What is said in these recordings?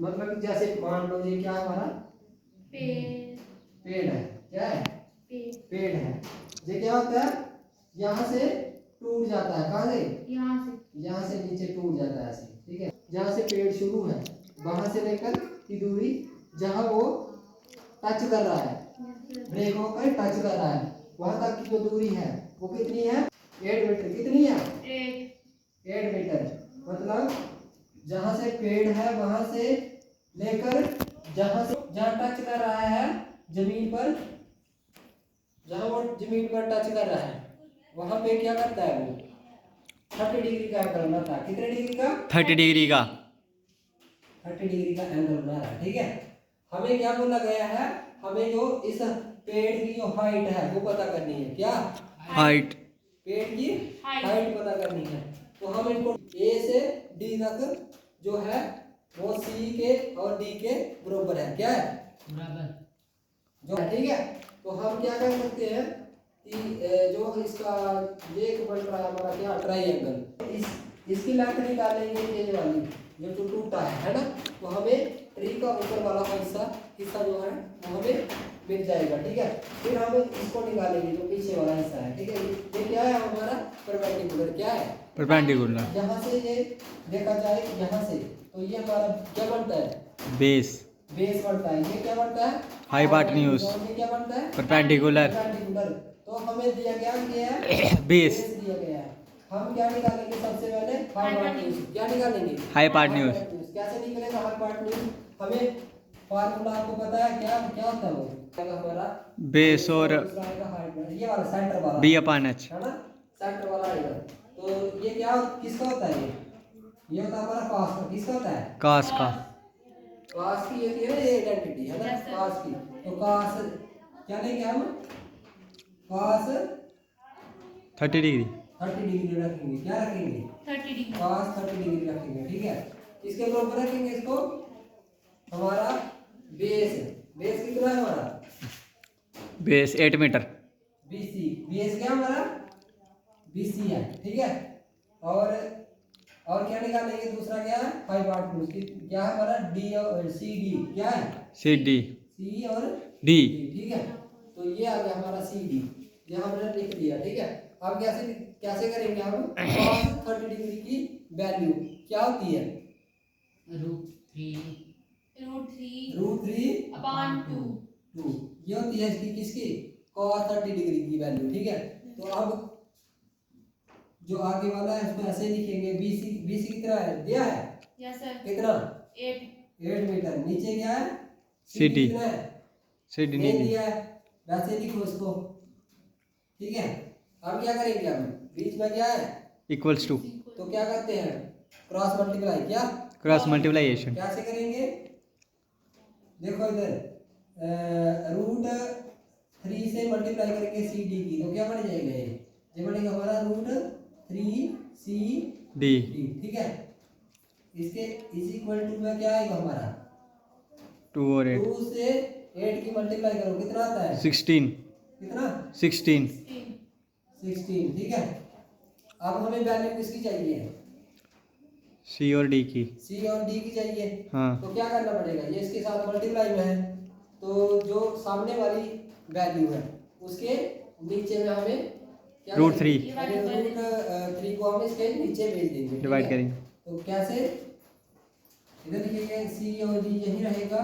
मतलब कि जैसे मान लो ये क्या है हमारा पेड़ है, क्या है पेड़ है। ये क्या होता है यहाँ से टूट जाता है, कहाँ से यहाँ से नीचे टूट जाता है ऐसे, ठीक है। जहाँ से पेड़ शुरू है वहां से लेकर की दूरी जहाँ वो टच कर रहा है, ब्रेक होकर टच कर रहा है, वहां तक की जो दूरी है वो कितनी है 8 मीटर। कितनी है 8 मीटर। मतलब जहां से पेड़ है वहां से लेकर जहां टच कर रहा है जमीन पर, जहां वो जमीन पर टच कर रहा है वहां पे क्या करता है वो 30 डिग्री का एंगल बनाता है। कितने डिग्री का 30 डिग्री का 30 डिग्री का एंगल बना रहा है, ठीक है। हमें क्या बोला गया है, हमें जो इस पेड़ की जो हाइट है वो पता करनी है। क्या हाइट पेड़ की हाइट पता करनी है। तो हम इनको ए से डी तक जो है वो सी के और डी के बराबर है। क्या है बराबर जो है, ठीक है। तो हम क्या कर सकते हैं कि जो इसका ये बन रहा है हमारा क्या ट्राइएंगल, इसकी लेंथ निकालेंगे ये वाली जो टूटा है ना। तो हमें ट्री का ऊपर वाला हिस्सा जो है वो हमें मिल जाएगा, ठीक है। फिर हम इसको निकालेंगे जो पीछे वाला हिस्सा है, ठीक है। ये क्या है हमारा परपेंडिकुलर। क्या है परपेंडिकुलर यहाँ से ये देखा जाए यहाँ से तो ये हमारा क्या बनता है बेस बेस बनता है। ये क्या बनता है हाइपोटेन्यूज ये क्या बनता है परपेंडिकुलर परपेंडिकुलर। तो हमें दिया गया ये है बेस दिया गया है। हम क्या निकालेंगे सबसे पहले हाइपोटेन्यूज। क्या निकालेंगे हाइपोटेन्यूज। कैसे निकलेगा हाइपोटेन्यूज, हमें फार्मूला आपको पता है क्या क्या होता है वो हमारा बेस और ये वाला सेंटर वाला बी अपॉन एच है ना, सेंटर वाला आएगा। तो ये क्या किसका होता है ये होता है हमारा कास का। किसका होता है कास का कास की ये है ये आइडेंटिटी है ना कास की। तो कास क्या लेंगे हम कास 30 डिग्री 30 डिग्री रखेंगे। क्या रखेंगे 30 डिग्री कास 30 डिग्री रखेंगे, ठीक है। इसके बराबर रखेंगे इसको हमारा बेस। बेस कितना है हमारा बेस 8 मीटर बीसी। बेस क्या हमारा बीसी है, ठीक है। और क्या निकालेंगे दूसरा क्या है हाइपोटेन्यूज। क्या है हमारा डी और सी डी। क्या है सी डी सी और डी ठीक है। तो ये आ गया हमारा सी डी, ये हमने लिख दिया, ठीक है। अब कैसे कैसे करेंगे हम cos 30 डिग्री की वैल्यू क्या होती है √3 अपॉन 2 ये होती है इसकी किसकी cos 30 डिग्री की वैल्यू, ठीक है। तो अब जो आगे वाला है इसको ऐसे लिखेंगे बीसी कितना है दिया है यस सर कितना 8 मीटर। नीचे क्या है CD कितना है CD नहीं नहीं दिया है, वैसे लिखो इसको, ठीक है। अब क्या करेंगे हम बीच में क्या है इक्वल्स टू तो क्या करते हैं क्रॉस मल्टीप्लाई। क्या क्रॉस मल्टीप्लाइजेशन कैसे करेंगे देखो इधर √3 से मल्टीप्लाई करेंगे सी डी की तो क्या बन जाएगा ये बनेगा हमारा √3 डी ठीक है। इसके इज इक्वल टू में क्या आएगा हमारा 2 और 8 2 से 8 की मल्टीप्लाई करो कितना आता है 16 कितना 16 16, ठीक है। अब हमें वैल्यू किसकी चाहिए सी और डी की सी और डी की चाहिए। हाँ तो क्या करना पड़ेगा ये इसके साथ मल्टीप्लाई में है तो जो सामने वाली वैल्यू है उसके नीचे में हमें क्या √3 √3 को हम इसके नीचे भेज देंगे, डिवाइड करेंगे। तो कैसे इधर लिखेंगे सी और डी यही रहेगा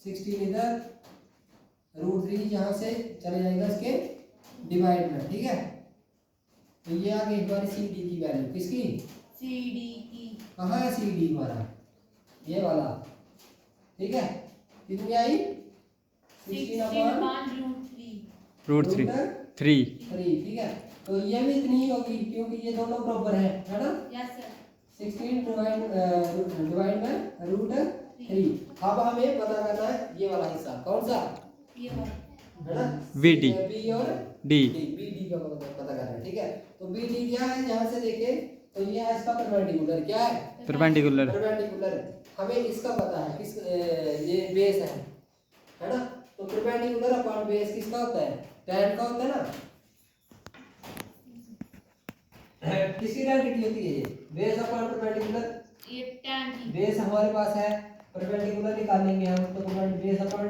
16 इधर √3 यहाँ से चले जाएगा इसके डिवाइड में, ठीक है। तो ये आ गई हमारी सी डी की वैल्यू किसकी सी डी की। कहाँ है सी डी हमारा ये वाला, ठीक है। कितनी आई 16 अपॉन √3 ठीक है। तो ये भी इतनी ही होगी क्योंकि ये दोनों बराबर है ना यस सर 16 डिवाइड में √3। अब हमें पता करना है ये वाला हिस्सा कौन सा ये वाला है ना VD बी और डी बी डी का पता करना है, ठीक है। तो बी डी क्या है यहाँ से देखे तो ये है इसका परपेंडिकुलर। क्या है परपेंडिकुलर हमें इसका पता है किस ये बेस है ना। तो परपेंडिकुलर अपॉन बेस किसका होता है tan का होता है ना किसकी आइडेंटिटी होती है ये बेस अपॉन परपेंडिकुलर ये tan की बेस हमारे पास है, परपेंडिकुलर निकालेंगे हम तो बेस अपन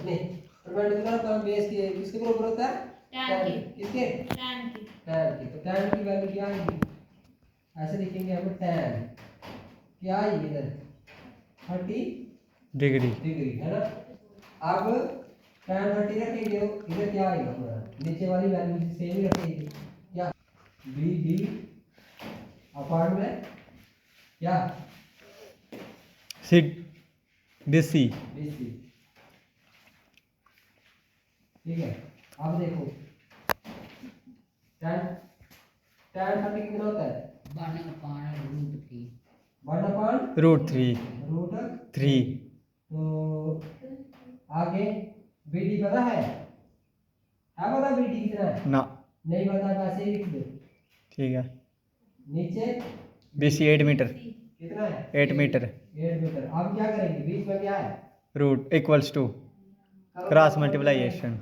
नहीं, परपेंडिकुलर अपन बेस के किसके बराबर होता है? tan की किसके? tan की tan की। तो tan की वैल्यू क्या आएगी? ऐसे लिखेंगे हम tan क्या आएगी इधर 30 डिग्री। डिग्री है ना। अब tan 30 रखेंगे तो इधर क्या आएगा हमारा? नीचे वाली वैल्यू सेम ही रखेंगे क्या? बी डी अपॉन में क्या? सी DC। BC। ठीक है। अब देखो tan tan 30 कितना होता है? 1 अपॉन √3। √3। तो आगे BD पता है? पता BD कितना है? ना। नहीं पता तो ऐसे ही लिख दो। ठीक है। नीचे BC 8 मीटर। कितना है? 8 मीटर। 8 मीटर। अब क्या करेंगे? बीच में क्या है? रूट इक्वल्स टू क्रॉस मल्टीप्लाइजेशन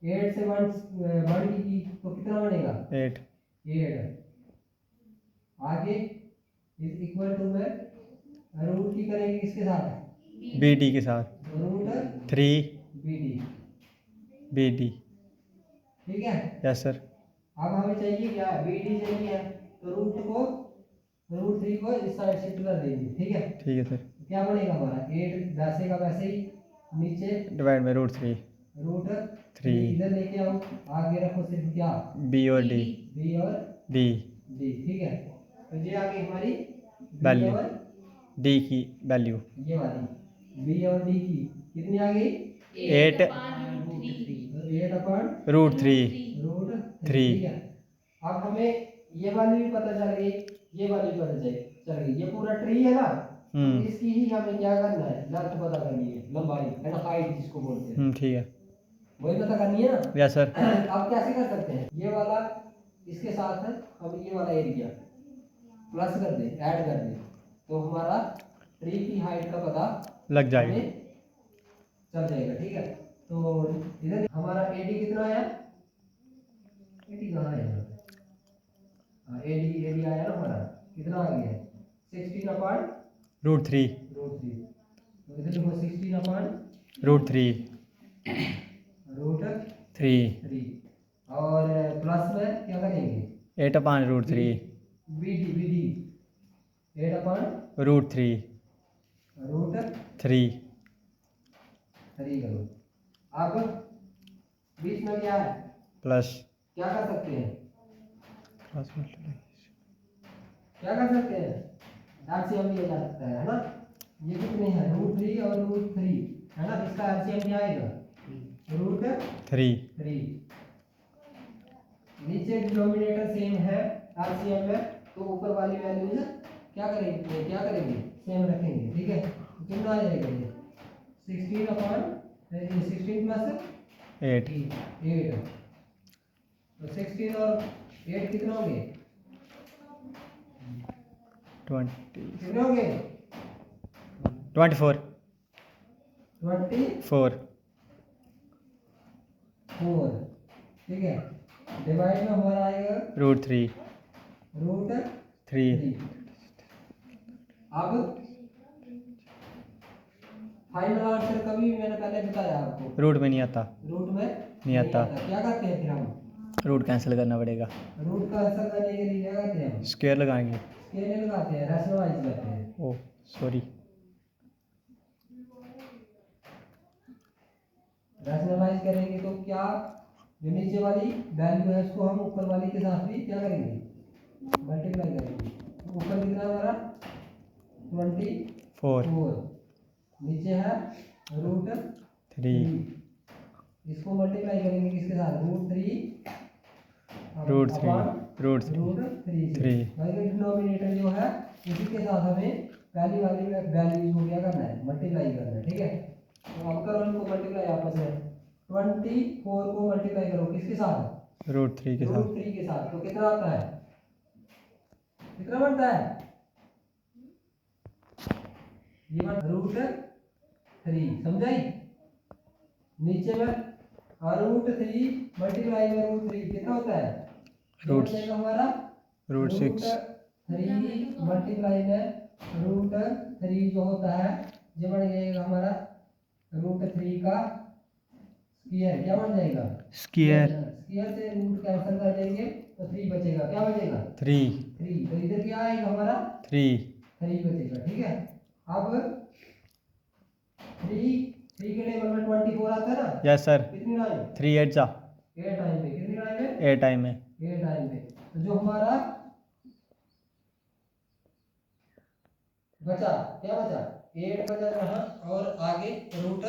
8 से 1 की तो कितना बनेगा? 8। 8। आगे इज इक्वल टू में रूट की करेंगे किसके साथ? BD के साथ √3 BD। BD। ठीक है। Yes sir. अब हमें चाहिए क्या? BD चाहिए, तो √3 को इस साइड शिफ्ट कर देंगे। ठीक है। ठीक है सर। क्या बनेगा हमारा? 8 वैसे का वैसे ही नीचे डिवाइड में √3। √3 इधर लेके आओ, आगे रखो सिर्फ क्या? B और D। B और D D। ठीक है। तो ये आ गई हमारी B वैल्यू। और D की वैल्यू ये वाली B और D की कितनी आ गई? 8 8 अपॉन √3। ठीक है। अब हमें ये वाली भी पता चल गई, ये वाली भी पता चल गई। ये पूरा ट्री है ना, तो इसकी ही हमें क्या करना है? लेंथ पता करनी है, लंबाई है ना, हाइट जिसको बोलते हैं। ठीक है। वही पता करनी है ना। Yes sir. अब कैसे कर सकते हैं? ये वाला इसके साथ है, हम ये वाला एरिया प्लस कर दे, ऐड कर दे, तो हमारा ट्री की हाइट का पता लग जाएगा। हमें चल जाएगा। ठीक है। तो इधर हमारा एडी कितना आया? एडी कहाँ आया? एडी आया ना हमारा, कितना आ गया? 16 अपॉन √3। तो इधर लिखो 16 अपॉन √3। √3 और प्लस में क्या करेंगे? 8 अपॉन √3। BD 8 अपॉन √3 √3 करो। अब बीच में क्या है? प्लस क्या कर सकते हैं? क्रॉस मल्टीप्लाइजेशन क्या कर सकते हैं? एलसीएम लिया जा सकता है ना। ये कितने हैं? √3 और √3 है ना। इसका एलसीएम क्या आएगा? √3। नीचे डिनोमिनेटर सेम है एलसीएम में, तो ऊपर वाली वैल्यू क्या करेंगे? सेम रखेंगे। ठीक है। तो कितना आ जाएगा ये? 16 अपॉन 16 प्लस 8। 8। तो 16 और 8 कितना हो गए? 20 कितने हो गए? 24 24। ठीक है। डिवाइड में हमारा आएगा √3। √3। अब फाइनल आंसर कभी भी मैंने पहले बताया आपको, रूट में नहीं आता। रूट में नहीं आता। क्या करते हैं फिर हम? रूट कैंसिल करना पड़ेगा। रूट का आंसर करने के लिए क्या करते हैं हम? स्क्वायर लगाएंगे। स्केल नहीं लगाते हैं, रैशनलाइज करते हैं। Oh sorry. रैशनलाइज करेंगे तो क्या? जो नीचे वाली वैल्यू है उसको हम ऊपर वाली के साथ भी क्या करेंगे? मल्टीप्लाई करेंगे। तो ऊपर कितना हमारा? 24। नीचे है √3। इसको मल्टीप्लाई करेंगे किसके साथ? √3 भाई डिनोमिनेटर जो है इसी के साथ हमें पहली वाली वैल्यू को क्या करना है? मल्टीप्लाई करना है। ठीक है। तो अब करो इनको मल्टीप्लाई आपस में। 24 को मल्टीप्लाई करो किसके साथ? √3 के साथ। √3 के साथ। तो कितना आता है? कितना बनता है? ये √3 समझाई। नीचे में √3 मल्टीप्लाई में √3 कितना होता है? रूट जाएगा हमारा √6। 3 मल्टीप्लाई में √3 जो होता है ये बन जाएगा हमारा √3 का स्क्वायर। क्या बन जाएगा? स्क्वायर स्क्वायर से रूट कैंसिल कर देंगे तो 3 बचेगा। क्या बचेगा? 3 3। तो इधर क्या आएगा हमारा? 3 बचेगा। ठीक है, अब 3 के टेबल में 24 आता है ना? Yes sir. कितनी टाइम? 3 8 जा 8 टाइम पे। कितनी टाइम पे? 8 टाइम में 8 टाइम पे। तो जो हमारा बचा, क्या बचा? 8 बचा यहाँ और आगे रूट